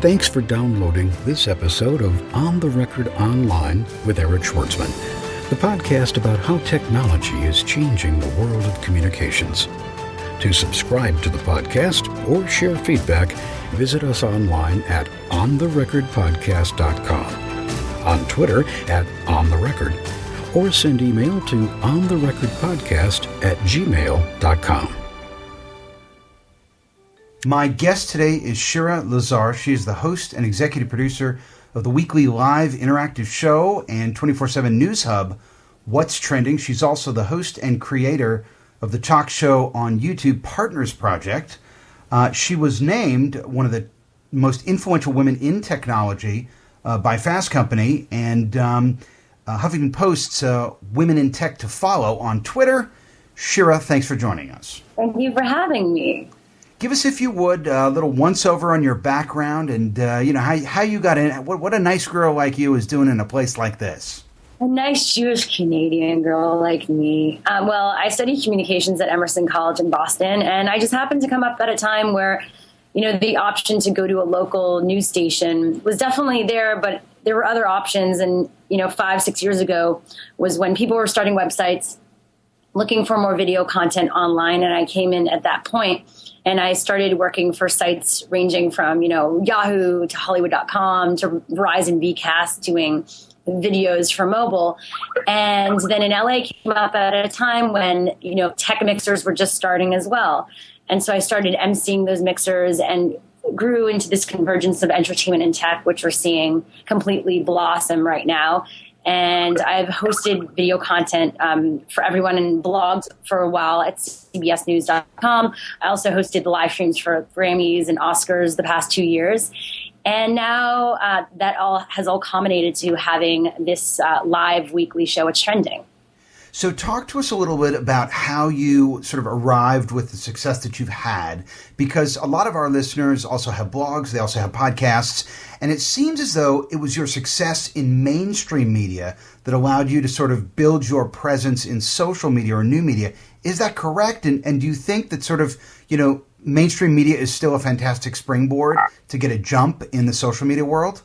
Thanks for downloading this episode of On the Record Online with Eric Schwartzman, the podcast about how technology is changing the world of communications. To subscribe to the podcast or share feedback, visit us online at ontherecordpodcast.com, on Twitter at ontherecord, or send email to ontherecordpodcast@gmail.com. My guest today is Shira Lazar. She is the host and executive producer of the weekly live interactive show and 24/7 news hub, What's Trending. She's also the host and creator of the talk show on YouTube, Partners Project. She was named one of the most influential women in technology by Fast Company, and Huffington Post's Women in Tech to Follow on Twitter. Shira, thanks for joining us. Thank you for having me. Give us, if you would, a little once-over on your background and, how you got in. What a nice girl like you is doing in a place like this. A nice Jewish Canadian girl like me. Well, I studied communications at Emerson College in Boston, and I just happened to come up at a time where, the option to go to a local news station was definitely there, but there were other options. And, 5-6 years ago was when people were starting websites, looking for more video content online, and I came in at that point. And I started working for sites ranging from, Yahoo to Hollywood.com to Verizon VCast, doing videos for mobile. And then in LA came up at a time when, tech mixers were just starting as well. And so I started emceeing those mixers and grew into this convergence of entertainment and tech, which we're seeing completely blossom right now. And I've hosted video content for everyone in blogs for a while at cbsnews.com. I also hosted the live streams for Grammys and Oscars the past 2 years. And now that has all culminated to having this live weekly show, It's Trending. So talk to us a little bit about how you sort of arrived with the success that you've had, because a lot of our listeners also have blogs, they also have podcasts, and it seems as though it was your success in mainstream media that allowed you to sort of build your presence in social media or new media. Is that correct? And do you think that sort of, mainstream media is still a fantastic springboard to get a jump in the social media world?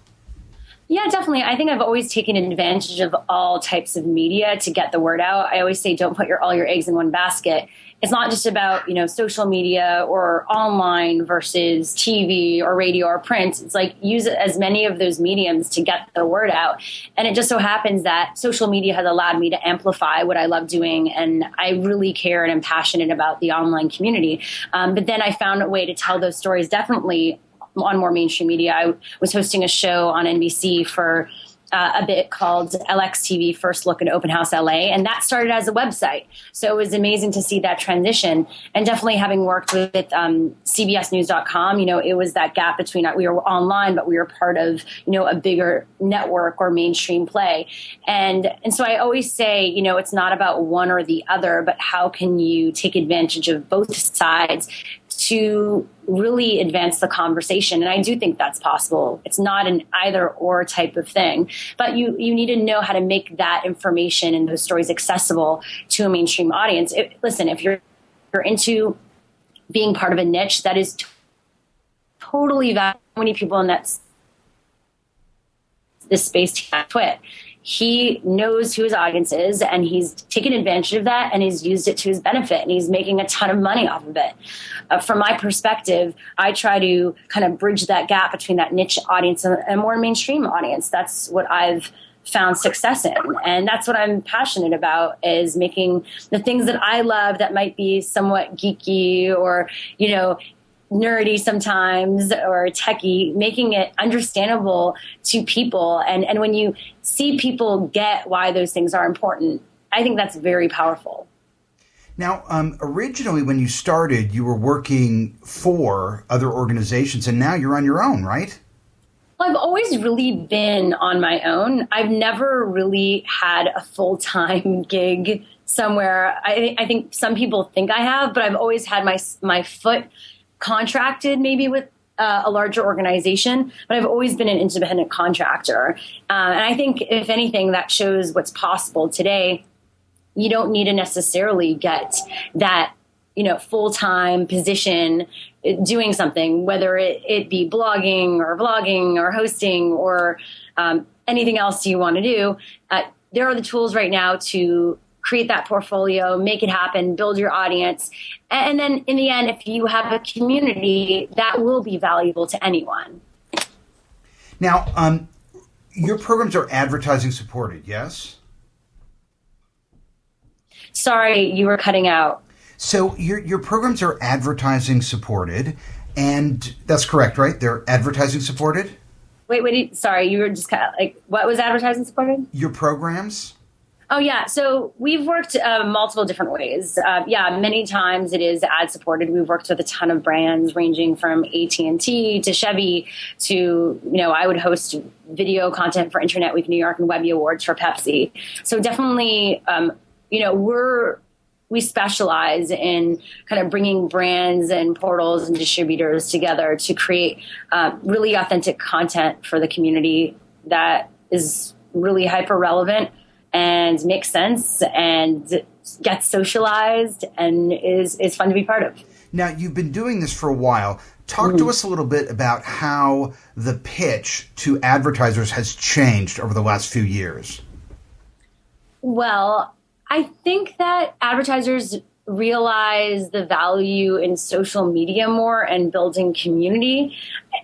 Yeah, definitely. I think I've always taken advantage of all types of media to get the word out. I always say, don't put all your eggs in one basket. It's not just about, social media or online versus TV or radio or print. It's like use as many of those mediums to get the word out. And it just so happens that social media has allowed me to amplify what I love doing. And I really care and am passionate about the online community. But then I found a way to tell those stories definitely on more mainstream media. I was hosting a show on NBC for a bit called LXTV, First Look at Open House LA, and that started as a website. So it was amazing to see that transition. And definitely having worked with CBSNews.com, it was that gap between we were online, but we were part of, a bigger network or mainstream play. And so I always say, it's not about one or the other, but how can you take advantage of both sides to really advance the conversation. And I do think that's possible. It's not an either or type of thing, but you need to know how to make that information and those stories accessible to a mainstream audience. Listen, if you're into being part of a niche, that is totally valid. How many people in this space twit? He knows who his audience is, and he's taken advantage of that, and he's used it to his benefit, and he's making a ton of money off of it. From my perspective, I try to kind of bridge that gap between that niche audience and a more mainstream audience. That's what I've found success in, and that's what I'm passionate about, is making the things that I love that might be somewhat geeky or, nerdy sometimes or techie, making it understandable to people. And when you see people get why those things are important, I think that's very powerful. Now, originally when you started, you were working for other organizations, and now you're on your own, right? Well, I've always really been on my own. I've never really had a full-time gig somewhere. I think some people think I have, but I've always had my foot contracted maybe with a larger organization, but I've always been an independent contractor. And I think, if anything, that shows what's possible today. You don't need to necessarily get that, full-time position doing something, whether it be blogging or vlogging or hosting or anything else you want to do. There are the tools right now to create that portfolio, make it happen, build your audience. And then in the end, if you have a community, that will be valuable to anyone. Now, your programs are advertising supported, yes? Sorry, you were cutting out. So your programs are advertising supported, and that's correct, right? They're advertising supported? Wait, sorry, you were just kind of like, what was advertising supported? Your programs? Oh, yeah. So we've worked multiple different ways. Many times it is ad supported. We've worked with a ton of brands ranging from AT&T to Chevy to, I would host video content for Internet Week New York and Webby Awards for Pepsi. So definitely, we specialize in kind of bringing brands and portals and distributors together to create really authentic content for the community that is really hyper relevant and makes sense and gets socialized and is fun to be part of. Now, you've been doing this for a while. Talk to us a little bit about how the pitch to advertisers has changed over the last few years. Well, I think that advertisers realize the value in social media more and building community.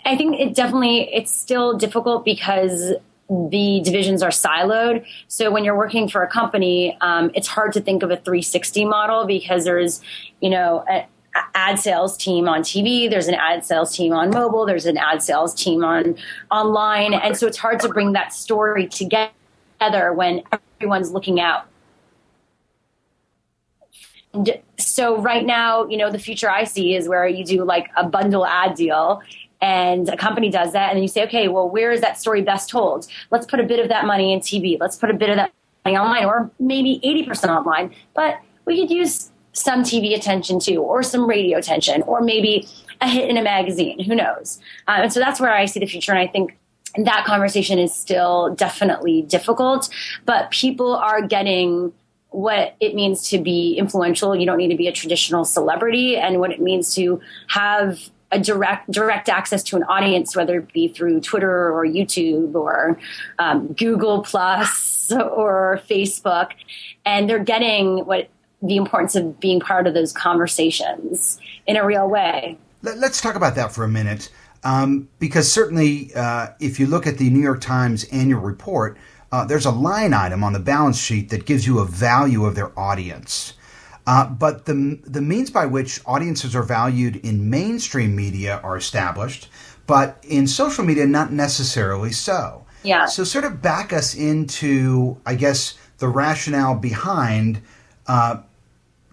I think it's still difficult because the divisions are siloed. So when you're working for a company, it's hard to think of a 360 model because there's, an ad sales team on TV, there's an ad sales team on mobile, there's an ad sales team online. And so it's hard to bring that story together when everyone's looking out. So right now, the future I see is where you do like a bundle ad deal and a company does that. And then you say, okay, well, where is that story best told? Let's put a bit of that money in TV. Let's put a bit of that money online, or maybe 80% online. But we could use some TV attention too, or some radio attention, or maybe a hit in a magazine. Who knows? And so that's where I see the future. And I think that conversation is still definitely difficult, but people are getting what it means to be influential. You don't need to be a traditional celebrity, and what it means to have a direct access to an audience, whether it be through Twitter or YouTube or Google Plus or Facebook. And they're getting the importance of being part of those conversations in a real way. Let's talk about that for a minute, because certainly if you look at the New York Times annual report, there's a line item on the balance sheet that gives you a value of their audience. But the means by which audiences are valued in mainstream media are established, but in social media, not necessarily so. Yeah. So sort of back us into, I guess, the rationale behind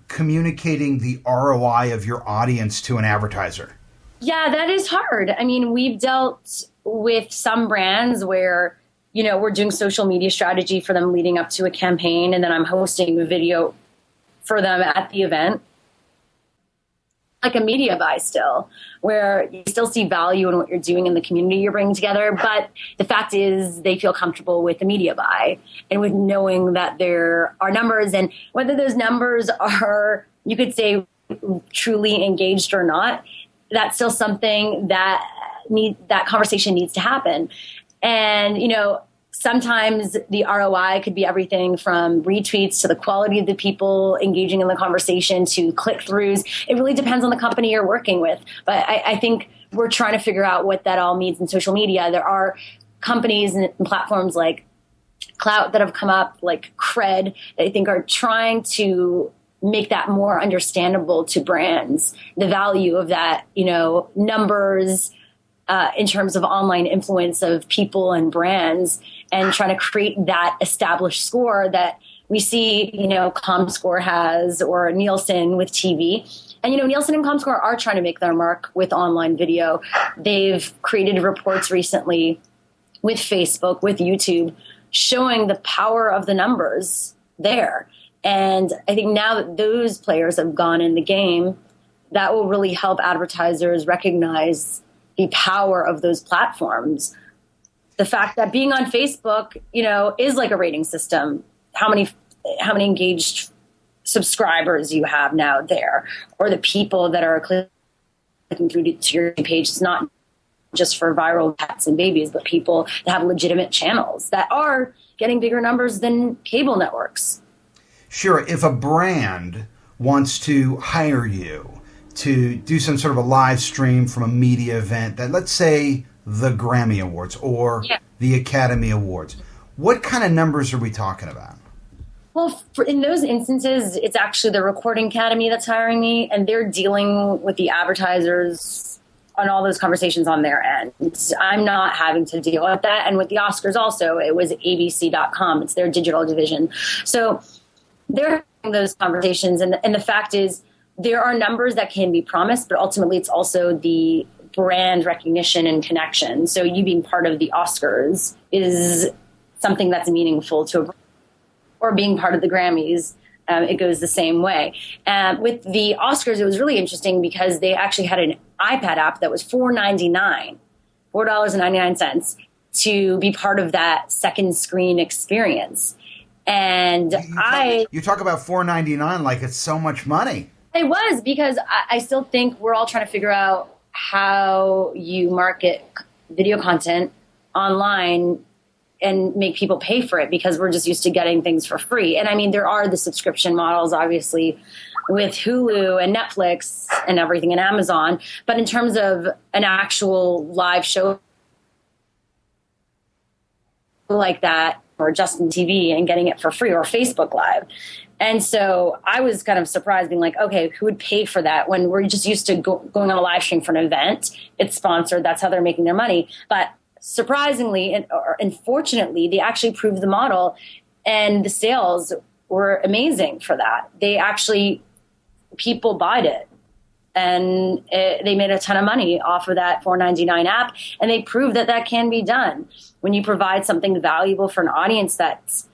communicating the ROI of your audience to an advertiser. Yeah, that is hard. I mean, we've dealt with some brands where we're doing social media strategy for them leading up to a campaign, and then I'm hosting a video for them at the event. Like a media buy still, where you still see value in what you're doing in the community you're bringing together. But the fact is they feel comfortable with the media buy and with knowing that there are numbers, and whether those numbers are, you could say, truly engaged or not, that's still something that conversation needs to happen. And, sometimes the ROI could be everything from retweets to the quality of the people engaging in the conversation to click-throughs. It really depends on the company you're working with. But I think we're trying to figure out what that all means in social media. There are companies and platforms like Clout that have come up, like Cred, that I think are trying to make that more understandable to brands, the value of that, numbers, in terms of online influence of people and brands, and trying to create that established score that we see, ComScore has, or Nielsen with TV. And, Nielsen and ComScore are trying to make their mark with online video. They've created reports recently with Facebook, with YouTube, showing the power of the numbers there. And I think now that those players have gone in the game, that will really help advertisers recognize the power of those platforms. The fact that being on Facebook, is like a rating system. How many engaged subscribers you have now there, or the people that are clicking clicking through to your page. It's not just for viral pets and babies, but people that have legitimate channels that are getting bigger numbers than cable networks. Shira, if a brand wants to hire you to do some sort of a live stream from a media event that, let's say, the Grammy Awards or the Academy Awards, what kind of numbers are we talking about? Well, in those instances, it's actually the Recording Academy that's hiring me, and they're dealing with the advertisers on all those conversations on their end. I'm not having to deal with that. And with the Oscars also, it was ABC.com. It's their digital division. So they're having those conversations. And the fact is, there are numbers that can be promised, but ultimately it's also the brand recognition and connection. So you being part of the Oscars is something that's meaningful to a brand, or being part of the Grammys. It goes the same way. With the Oscars, it was really interesting because they actually had an iPad app that was $4.99 to be part of that second screen experience. And you talk about $4.99 like it's so much money. It was, because I still think we're all trying to figure out how you market video content online and make people pay for it, because we're just used to getting things for free. And I mean, there are the subscription models, obviously, with Hulu and Netflix and everything, and Amazon. But in terms of an actual live show like that, or Justin TV and getting it for free, or Facebook Live. And so I was kind of surprised, being like, okay, who would pay for that when we're just used to going on a live stream for an event? It's sponsored. That's how they're making their money. But surprisingly, and unfortunately, they actually proved the model, and the sales were amazing for that. They actually, people bought it, and they made a ton of money off of that $4.99 app, and they proved that that can be done. When you provide something valuable for an audience that's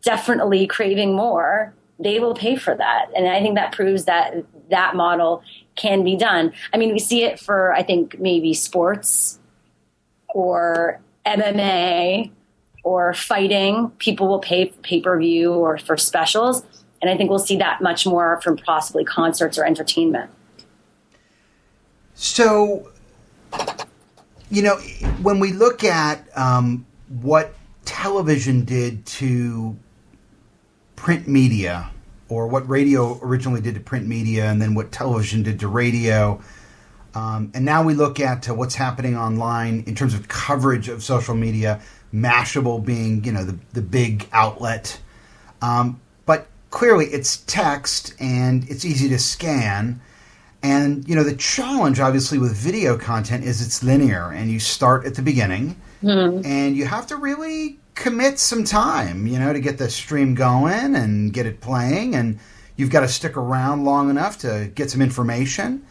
definitely craving more, they will pay for that. And I think that proves that that model can be done. I mean, we see it for, I think, maybe sports, or MMA, or fighting. People will pay for pay-per-view or for specials. And I think we'll see that much more from possibly concerts or entertainment. So, you know, when we look at what television did to print media, or what radio originally did to print media, and then what television did to radio, and now we look at what's happening online in terms of coverage of social media, Mashable being, you know, the big outlet. But clearly it's text and it's easy to scan. And, you know, the challenge, obviously, with video content is it's linear, and you start at the beginning, and you have to really commit some time, you know, to get the stream going and get it playing, and you've got to stick around long enough to get some information.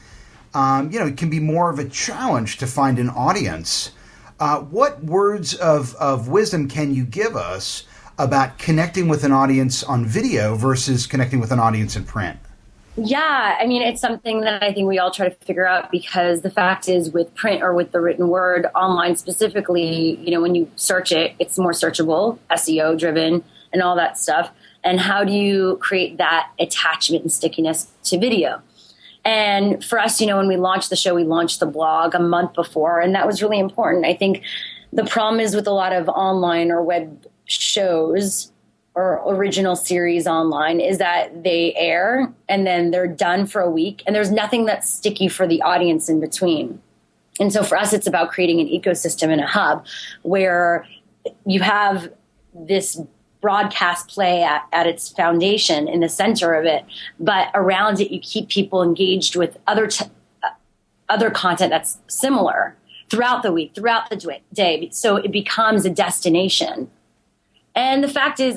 You know, it can be more of a challenge to find an audience. What words of wisdom can you give us about connecting with an audience on video versus connecting with an audience in print? Yeah, I mean, it's something that I think we all try to figure out, because the fact is, with print or with the written word, online specifically, you know, when you search it, it's more searchable, SEO driven, and all that stuff. And how do you create that attachment and stickiness to video? And for us, you know, when we launched the show, we launched the blog a month before, and that was really important. I think the problem is with a lot of online or web shows or original series online is that they air and then they're done for a week, and there's nothing that's sticky for the audience in between. And so for us, it's about creating an ecosystem and a hub where you have this broadcast play at its foundation in the center of it, but around it you keep people engaged with other content that's similar throughout the week, throughout the day, so it becomes a destination. And the fact is,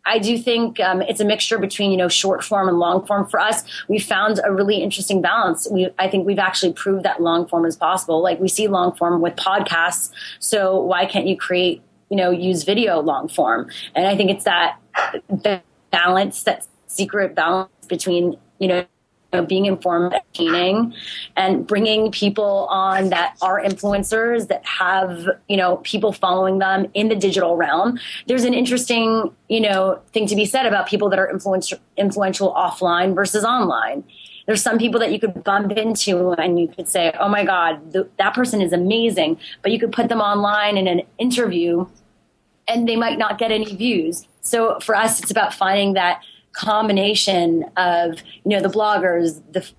I do think it's a mixture between, you know, short form and long form. For us, we found a really interesting balance. I think we've actually proved that long form is possible. Like, we see long form with podcasts, so why can't you create, you know, use video long form? And I think it's that balance, that secret balance between, you know, being informed, entertaining, and bringing people on that are influencers that have, you know, people following them in the digital realm. There's an interesting, you know, thing to be said about people that are influential offline versus online. There's some people that you could bump into and you could say, oh my God, that person is amazing. But you could put them online in an interview and they might not get any views. So for us, it's about finding that combination of, the bloggers, the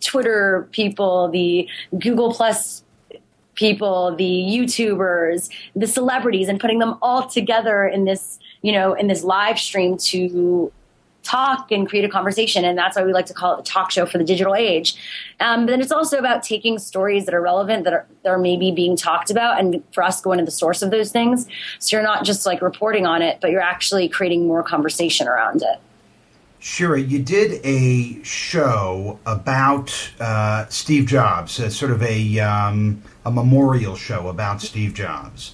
Twitter people, the Google Plus people, the YouTubers, the celebrities, and putting them all together in this, in this live stream to talk and create a conversation. And that's why we like to call it a talk show for the digital age. But then it's also about taking stories that are relevant, that are maybe being talked about, and for us going to the source of those things. So you're not just like reporting on it, but you're actually creating more conversation around it. Shira, you did a show about Steve Jobs, sort of a memorial show about Steve Jobs.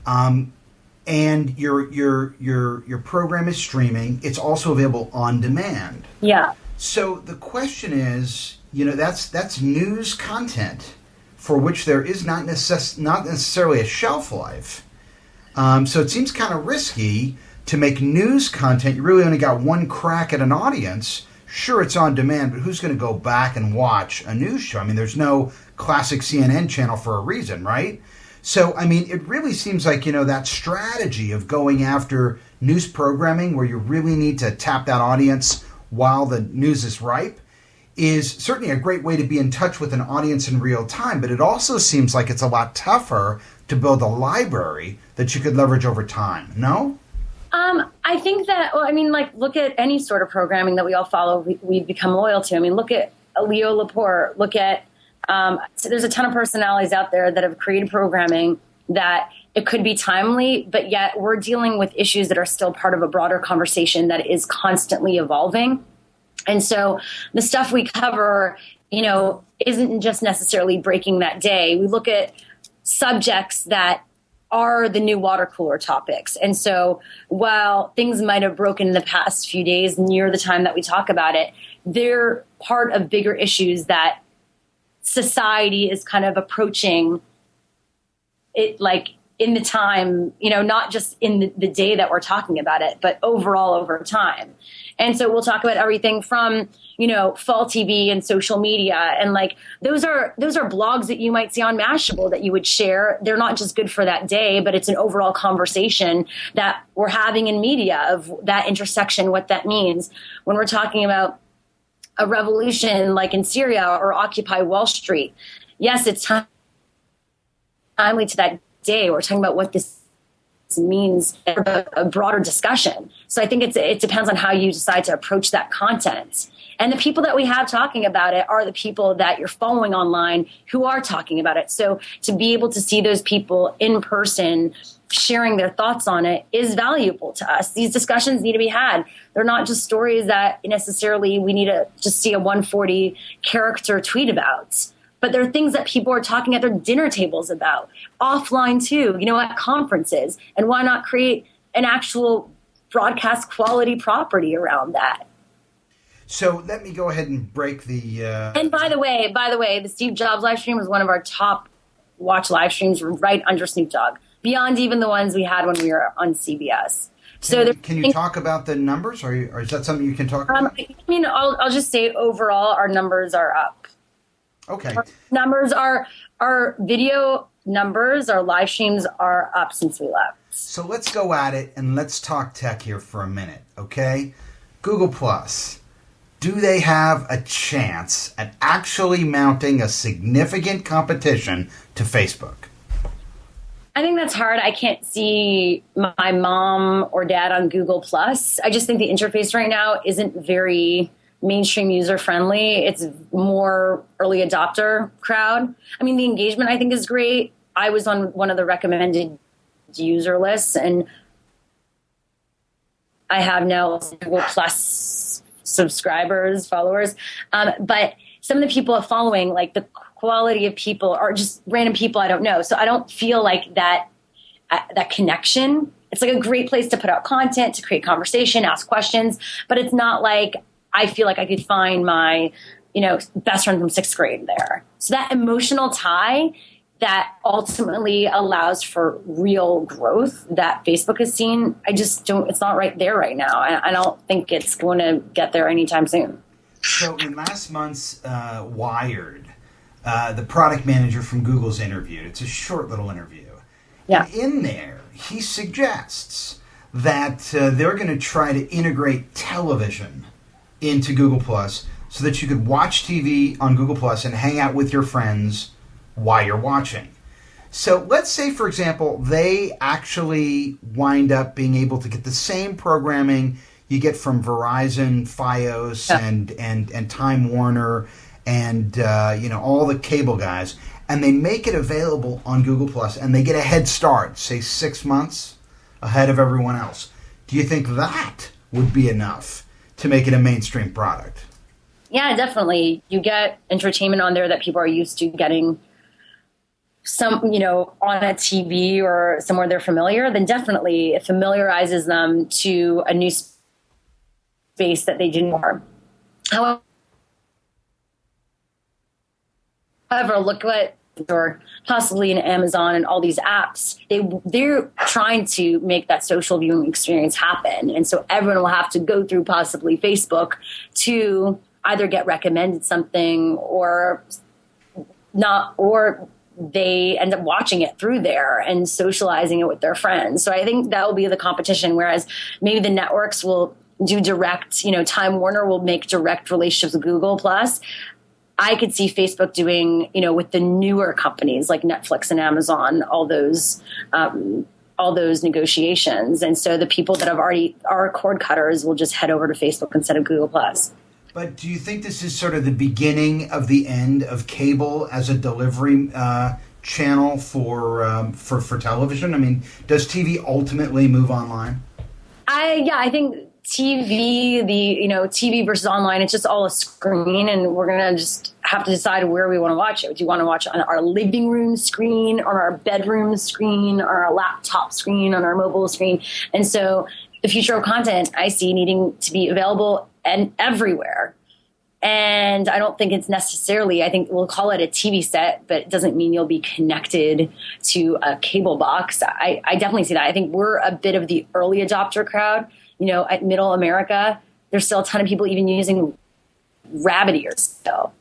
And your program is streaming. It's also available on demand. Yeah. So the question is, that's news content for which there is not necessarily a shelf life. So it seems kind of risky to make news content. You really only got one crack at an audience. Sure, it's on demand, but who's going to go back and watch a news show? I mean, there's no classic CNN channel for a reason, right? So, I mean, it really seems like, that strategy of going after news programming where you really need to tap that audience while the news is ripe is certainly a great way to be in touch with an audience in real time. But it also seems like it's a lot tougher to build a library that you could leverage over time. No? I think that, look at any sort of programming that we all follow, we've become loyal to. I mean, look at Leo Laporte, look at, so there's a ton of personalities out there that have created programming that it could be timely, but yet we're dealing with issues that are still part of a broader conversation that is constantly evolving. And so the stuff we cover, isn't just necessarily breaking that day. We look at subjects that are the new water cooler topics. And so while things might have broken in the past few days near the time that we talk about it, they're part of bigger issues that society is kind of approaching it, like in the time, not just in the day that we're talking about it, but overall over time. And so we'll talk about everything from, fall TV and social media. And like, those are blogs that you might see on Mashable that you would share. They're not just good for that day, but it's an overall conversation that we're having in media of that intersection, what that means when we're talking about a revolution like in Syria or Occupy Wall Street. Yes, it's timely to that day. We're talking about what this means, a broader discussion. So I think it depends on how you decide to approach that content. And the people that we have talking about it are the people that you're following online who are talking about it. So to be able to see those people in person sharing their thoughts on it is valuable to us. These discussions need to be had. They're not just stories that necessarily we need to just see a 140 character tweet about. But there are things that people are talking at their dinner tables about, offline too, at conferences. And why not create an actual broadcast quality property around that? So let me go ahead and break the... And by the way, the Steve Jobs live stream was one of our top watch live streams right under Snoop Dogg, beyond even the ones we had when we were on CBS. Can you talk about the numbers, or is that something you can talk about? I'll just say overall our numbers are up. Okay. Our video numbers, our live streams are up since we left. So let's go at it and let's talk tech here for a minute, okay? Google Plus, do they have a chance at actually mounting a significant competition to Facebook? I think that's hard. I can't see my mom or dad on Google Plus. I just think the interface right now isn't very mainstream user friendly. It's more early adopter crowd. I mean, the engagement I think is great. I was on one of the recommended user lists, and I have now Google Plus subscribers, followers. But some of the people are following, like the quality of people are just random people I don't know. So I don't feel like that connection. It's like a great place to put out content, to create conversation, ask questions, but it's not like I feel like I could find my, best friend from 6th grade there. So that emotional tie that ultimately allows for real growth that Facebook has seen, it's not right there right now. I don't think it's going to get there anytime soon. So in last month's Wired, the product manager from Google's interviewed. It's a short little interview. Yeah. And in there, he suggests that they're going to try to integrate television into Google Plus so that you could watch TV on Google Plus and hang out with your friends while you're watching. So let's say, for example, they actually wind up being able to get the same programming you get from Verizon, Fios, and Time Warner, and all the cable guys, and they make it available on Google Plus, and they get a head start, say 6 months ahead of everyone else. Do you think that would be enough to make it a mainstream product? Yeah, definitely. You get entertainment on there that people are used to getting some, on a TV or somewhere they're familiar, then definitely it familiarizes them to a new space that they didn't know. However, look what, or possibly in Amazon and all these apps, they're trying to make that social viewing experience happen. And so everyone will have to go through possibly Facebook to either get recommended something or not, or they end up watching it through there and socializing it with their friends. So I think that will be the competition, whereas maybe the networks will do direct, Time Warner will make direct relationships with Google Plus. I could see Facebook doing, with the newer companies like Netflix and Amazon, all those negotiations. And so the people that are cord cutters will just head over to Facebook instead of Google Plus. But do you think this is sort of the beginning of the end of cable as a delivery channel for television? I mean, does TV ultimately move online? I think TV, TV versus online, it's just all a screen, and we're going to just have to decide where we want to watch it. Do you want to watch it on our living room screen, on our bedroom screen, on our laptop screen, on our mobile screen? And so the future of content I see needing to be available and everywhere. And I don't think it's necessarily, I think we'll call it a TV set, but it doesn't mean you'll be connected to a cable box. I definitely see that. I think we're a bit of the early adopter crowd. At middle America, there's still a ton of people even using rabbit ears still.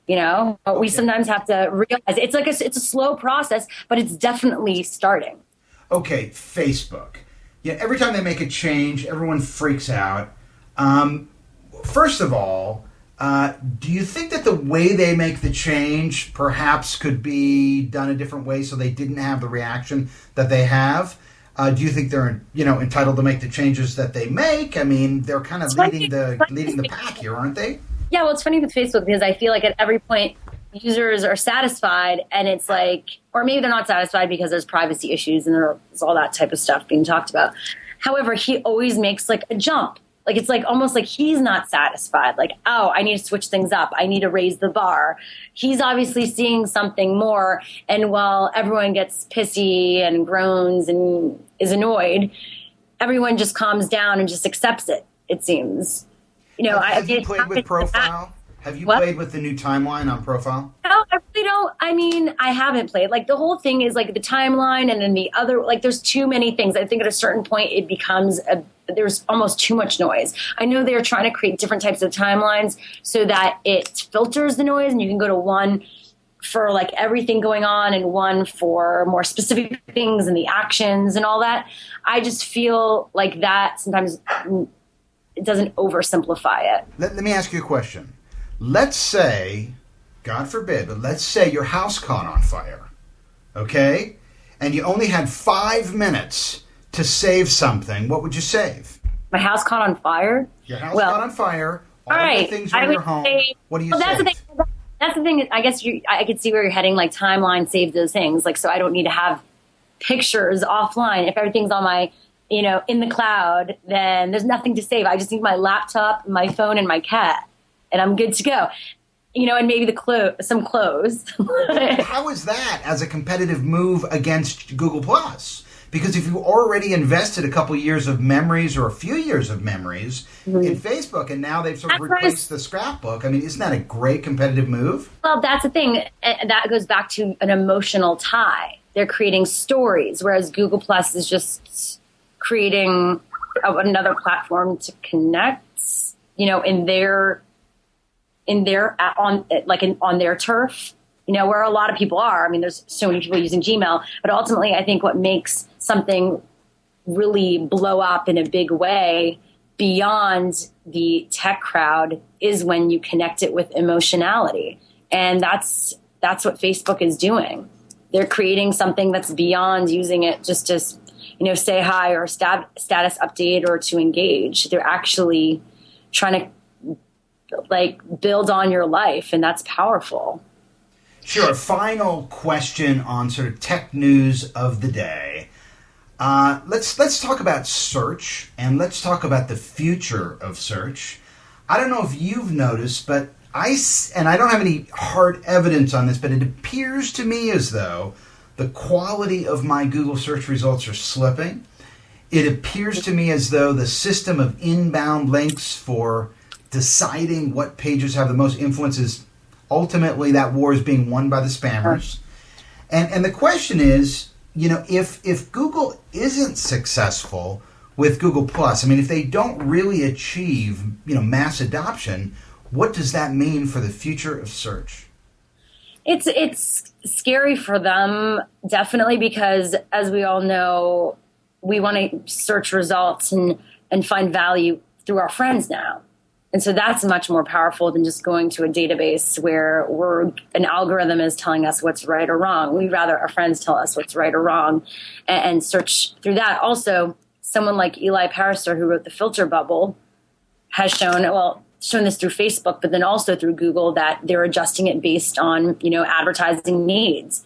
But we sometimes have to realize it's a slow process, but it's definitely starting. Okay, Facebook. Yeah, every time they make a change, everyone freaks out. First of all, do you think that the way they make the change perhaps could be done a different way so they didn't have the reaction that they have? Do you think they're, entitled to make the changes that they make? I mean, they're kind of leading the pack here, aren't they? Yeah, well, it's funny with Facebook because I feel like at every point users are satisfied, and it's like, or maybe they're not satisfied because there's privacy issues and there's all that type of stuff being talked about. However, he always makes like a jump. Like, it's like almost like he's not satisfied. Like, oh, I need to switch things up. I need to raise the bar. He's obviously seeing something more. And while everyone gets pissy and groans and is annoyed, everyone just calms down and just accepts it, it seems. Have you played with Profile? Have you played with the new timeline on Profile? No, I really don't. I mean, I haven't played. Like, the whole thing is like the timeline and then the other, like, there's too many things. I think at a certain point it becomes there's almost too much noise. I know they're trying to create different types of timelines so that it filters the noise, and you can go to one for like everything going on and one for more specific things and the actions and all that. I just feel like that sometimes it doesn't oversimplify it. Let me ask you a question. Let's say, God forbid, but let's say your house caught on fire, okay? And you only had 5 minutes to save something. What would you save? My house caught on fire? Your house caught on fire. All right. the things are in your home. What do you save? That's the thing. I guess I could see where you're heading, like timeline, save those things. Like, so I don't need to have pictures offline. If everything's on my, in the cloud, then there's nothing to save. I just need my laptop, my phone, and my cat, and I'm good to go. And maybe some clothes. How is that as a competitive move against Google Plus? Because if you already invested a couple years of memories or a few years of memories in Facebook, and now they've sort of replaced the scrapbook, I mean, isn't that a great competitive move? Well, that's the thing. That goes back to an emotional tie. They're creating stories, whereas Google Plus is just creating another platform to connect. in their on their turf, where a lot of people are. I mean, there's so many people using Gmail, but ultimately I think what makes something really blow up in a big way beyond the tech crowd is when you connect it with emotionality. And that's what Facebook is doing. They're creating something that's beyond using it just to, say hi or status update or to engage. They're actually trying to build on your life, and that's powerful. Sure. Final question on sort of tech news of the day. Let's talk about search, and let's talk about the future of search. I don't know if you've noticed, but I don't have any hard evidence on this, but it appears to me as though the quality of my Google search results are slipping. It appears to me as though the system of inbound links for deciding what pages have the most influence is ultimately that war is being won by the spammers. And the question is, if Google isn't successful with Google Plus, I mean, if they don't really achieve, mass adoption, what does that mean for the future of search? It's scary for them, definitely, because as we all know, we want to search results and find value through our friends now. And so that's much more powerful than just going to a database where an algorithm is telling us what's right or wrong. We'd rather our friends tell us what's right or wrong and search through that. Also, someone like Eli Pariser, who wrote The Filter Bubble, has shown this through Facebook, but then also through Google, that they're adjusting it based on, advertising needs.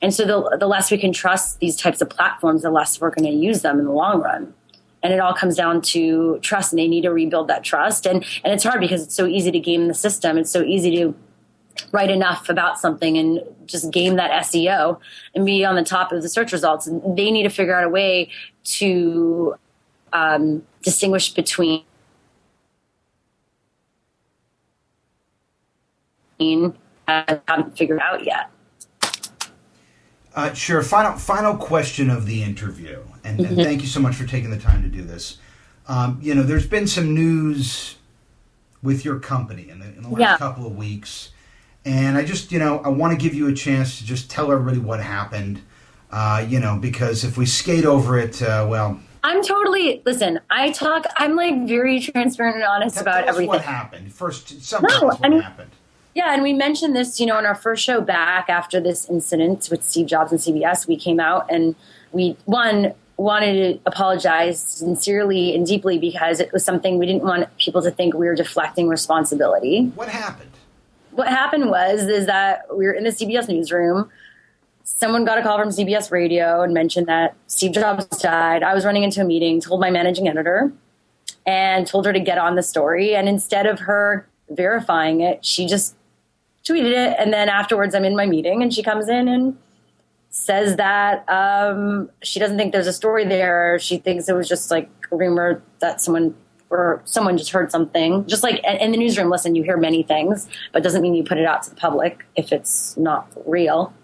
And so the less we can trust these types of platforms, the less we're going to use them in the long run. And it all comes down to trust, and they need to rebuild that trust. And it's hard because it's so easy to game the system. It's so easy to write enough about something and just game that SEO and be on the top of the search results. And they need to figure out a way to distinguish between haven't figured out yet. Sure. Final question of the interview, and thank you so much for taking the time to do this. There's been some news with your company in the last couple of weeks, and I just, I want to give you a chance to just tell everybody what happened, because if we skate over it, I'm totally, listen, I'm very transparent and honest about everything. What happened? First, what happened. Yeah, and we mentioned this, in our first show back after this incident with Steve Jobs and CBS. We came out and we, wanted to apologize sincerely and deeply because it was something we didn't want people to think we were deflecting responsibility. What happened? What happened is that we were in the CBS newsroom. Someone got a call from CBS Radio and mentioned that Steve Jobs died. I was running into a meeting, told my managing editor, and told her to get on the story. And instead of her verifying it, she just tweeted it, and then afterwards I'm in my meeting and she comes in and says that she doesn't think there's a story there. She thinks it was just like a rumor that someone just heard something. Just like in the newsroom, listen, you hear many things, but doesn't mean you put it out to the public if it's not real.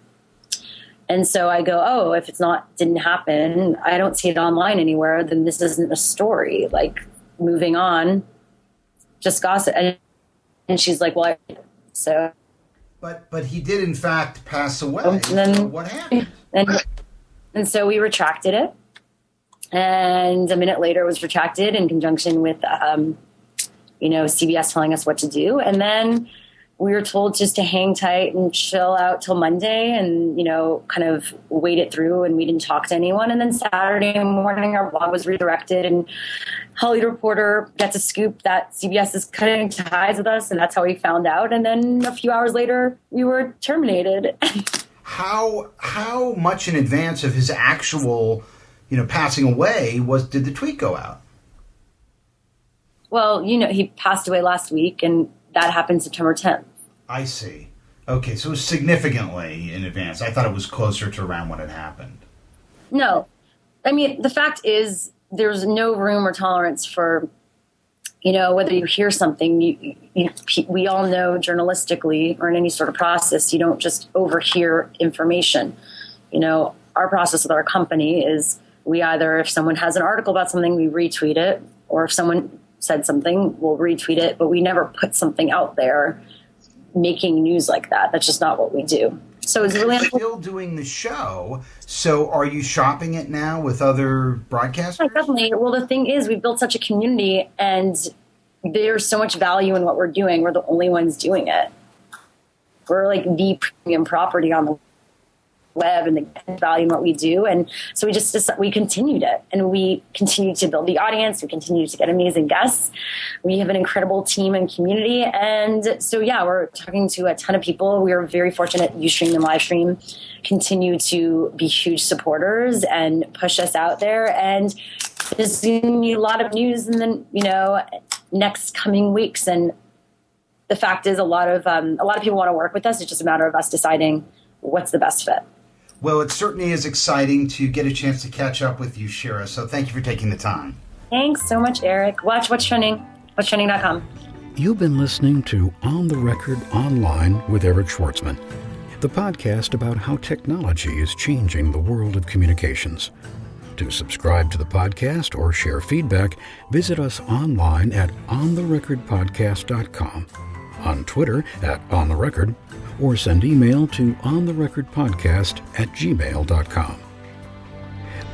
And so I go, if didn't happen, I don't see it online anywhere, then this isn't a story. Like, moving on, just gossip. And she's like, so. But he did, in fact, pass away. And then, so what happened? And so we retracted it. And a minute later, it was retracted in conjunction with, CBS telling us what to do. And then we were told just to hang tight and chill out till Monday and, kind of wait it through. And we didn't talk to anyone. And then Saturday morning, our blog was redirected, and Hollywood Reporter gets a scoop that CBS is cutting ties with us. And that's how we found out. And then a few hours later, we were terminated. How much in advance of his actual, passing away did the tweet go out? Well, he passed away last week, and that happened September 10th. I see. Okay, so it was significantly in advance. I thought it was closer to around when it happened. No. I mean, the fact is there's no room or tolerance for, whether you hear something. We all know journalistically or in any sort of process, you don't just overhear information. Our process with our company is we either, if someone has an article about something, we retweet it, or if someone said something, we'll retweet it, but we never put something out there making news like that. That's just not what we do. So it's really still doing the show. So are you shopping it now with other broadcasters? Yeah, definitely. Well, the thing is, we've built such a community, and there's so much value in what we're doing. We're the only ones doing it. We're like the premium property on the web, and the value in what we do. And so we continued it, and we continued to build the audience. We continued to get amazing guests. We have an incredible team and community. And so, yeah, we're talking to a ton of people. We are very fortunate Ustream and Livestream continue to be huge supporters and push us out there. And there's going to be a lot of news in the, next coming weeks. And the fact is a lot of people want to work with us. It's just a matter of us deciding what's the best fit. Well, it certainly is exciting to get a chance to catch up with you, Shira. So thank you for taking the time. Thanks so much, Eric. Watch What's Trending, whatstrending.com. You've been listening to On the Record Online with Eric Schwartzman, the podcast about how technology is changing the world of communications. To subscribe to the podcast or share feedback, visit us online at ontherecordpodcast.com, on Twitter at ontherecord, or send email to ontherecordpodcast@gmail.com.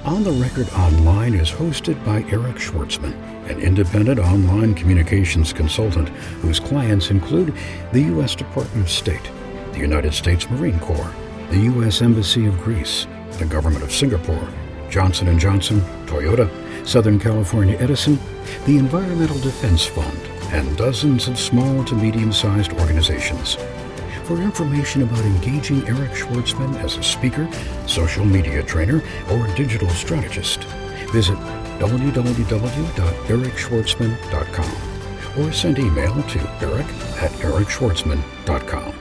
On the Record Online is hosted by Eric Schwartzman, an independent online communications consultant whose clients include the U.S. Department of State, the United States Marine Corps, the U.S. Embassy of Greece, the Government of Singapore, Johnson & Johnson, Toyota, Southern California Edison, the Environmental Defense Fund, and dozens of small to medium-sized organizations. For information about engaging Eric Schwartzman as a speaker, social media trainer, or digital strategist, visit www.ericschwartzman.com or send email to eric@ericschwartzman.com.